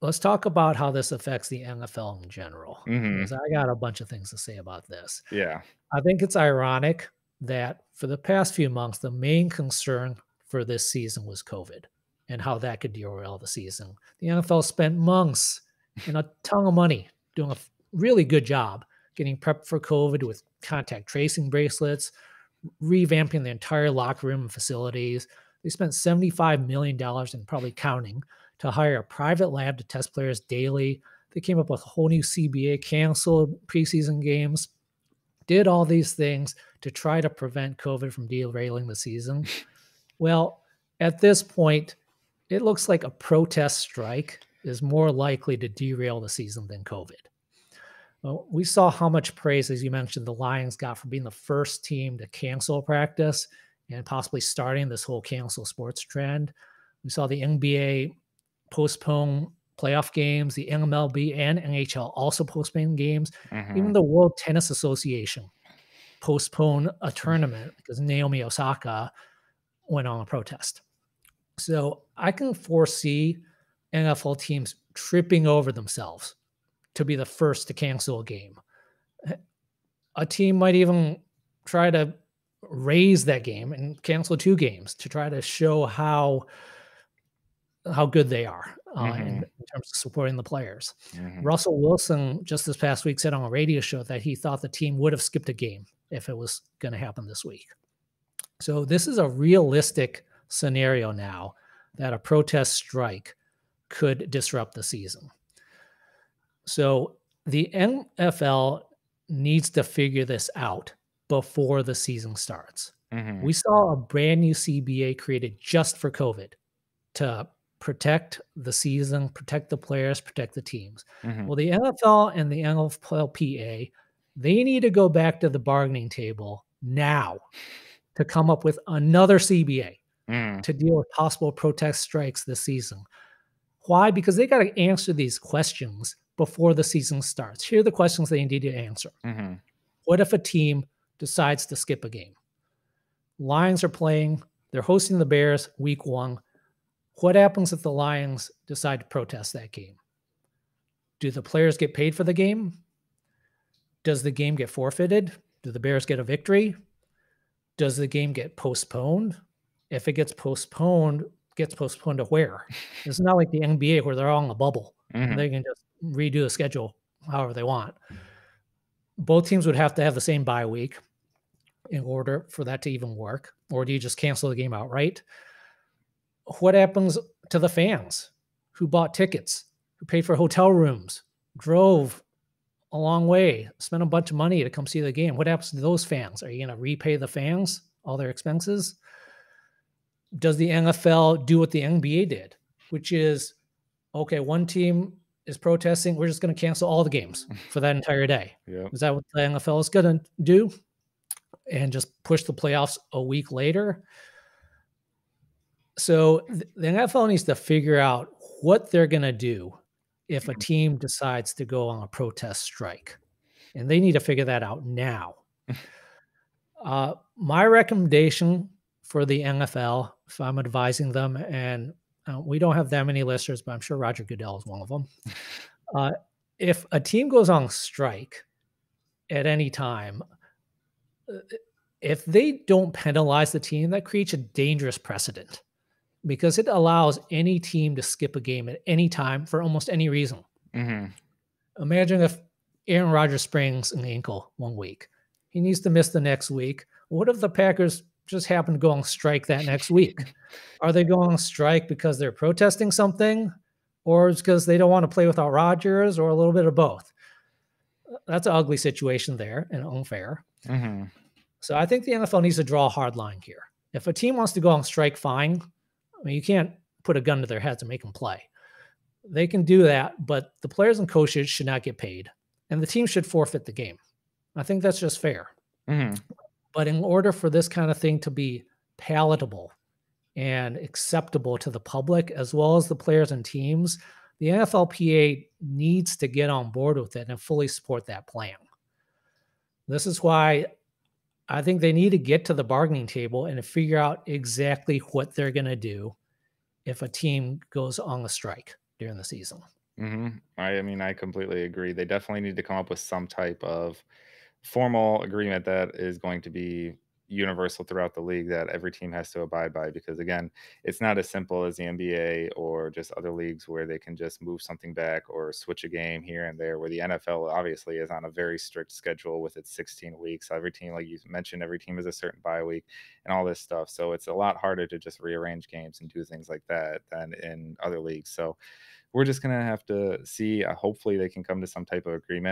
let's talk about how this affects the NFL in general, Mhm. because I got a bunch of things to say about this. Yeah. I think it's ironic that for the past few months, the main concern for this season was COVID and how that could derail the season. The NFL spent months and a ton of money doing a really good job getting prepped for COVID with contact tracing bracelets, revamping the entire locker room and facilities. They spent $75 million and probably counting to hire a private lab to test players daily. They came up with a whole new CBA, canceled preseason games, did all these things to try to prevent COVID from derailing the season. Well, at this point, it looks like a protest strike is more likely to derail the season than COVID. Well, we saw how much praise, as you mentioned, the Lions got for being the first team to cancel practice and possibly starting this whole cancel sports trend. We saw the NBA postpone playoff games, the MLB and NHL also postpone games. Even Mhm. the World Tennis Association postpone a tournament because Naomi Osaka went on a protest. So I can foresee NFL teams tripping over themselves to be the first to cancel a game. A team might even try to raise that game and cancel two games to try to show how good they are in Mhm. terms of supporting the players. Mhm. Russell Wilson just this past week said on a radio show that he thought the team would have skipped a game if it was going to happen this week. So this is a realistic scenario now that a protest strike could disrupt the season. So the NFL needs to figure this out before the season starts. Mhm. We saw a brand new CBA created just for COVID to protect the season, protect the players, protect the teams. Mhm. Well, the NFL and the NFLPA, they need to go back to the bargaining table now to come up with another CBA Mhm. to deal with possible protest strikes this season. Why? Because they got to answer these questions before the season starts. Here are the questions they need to answer. Mhm. What if a team decides to skip a game? Lions are playing, they're hosting the Bears week 1. What happens if the Lions decide to protest that game? Do the players get paid for the game? Does the game get forfeited? Do the Bears get a victory? Does the game get postponed? If it gets postponed to where? It's not like the NBA where they're all in a bubble and Mhm. they can just redo the schedule however they want. Both teams would have to have the same bye week in order for that to even work. Or do you just cancel the game outright? What happens to the fans who bought tickets, who paid for hotel rooms, drove a long way, spent a bunch of money to come see the game? What happens to those fans? Are you going to repay the fans all their expenses? Does the NFL do what the NBA did, which is okay, one team is protesting, we're just going to cancel all the games for that entire day? Yep. Is that what the NFL is going to do and just push the playoffs a week later? So the NFL needs to figure out what they're going to do if a team decides to go on a protest strike. And they need to figure that out now. My recommendation for the NFL, if I'm advising them, and we don't have that many listeners, but I'm sure Roger Goodell is one of them. Uh, if a team goes on strike at any time, uh, if they don't penalize the team, that creates a dangerous precedent because it allows any team to skip a game at any time for almost any reason. Mhm. Imagine if Aaron Rodgers sprains an ankle one week. He needs to miss the next week. What if the Packers just happen to go on strike that next week? Are they going on strike because they're protesting something, or it's because they don't want to play without Rodgers, or a little bit of both? That's an ugly situation there and unfair. Mhm. So I think the NFL needs to draw a hard line here. If a team wants to go on strike, fine. I mean, you can't put a gun to their heads and make them play. They can do that, but the players and coaches should not get paid, and the team should forfeit the game. I think that's just fair. Mhm. But in order for this kind of thing to be palatable and acceptable to the public, as well as the players and teams, the NFLPA needs to get on board with it and fully support that plan. This is why I think they need to get to the bargaining table and figure out exactly what they're going to do if a team goes on a strike during the season. I mean, I completely agree. They definitely need to come up with some type of formal agreement that is going to be universal throughout the league that every team has to abide by because again, it's not as simple as the NBA or just other leagues where they can just move something back or switch a game here and there where the NFL obviously is on a very strict schedule with its 16 weeks. Every team, like you mentioned, every team has a certain bye week and all this stuff. So it's a lot harder to just rearrange games and do things like that than in other leagues. So we're just gonna have to see. Hopefully, they can come to some type of agreement.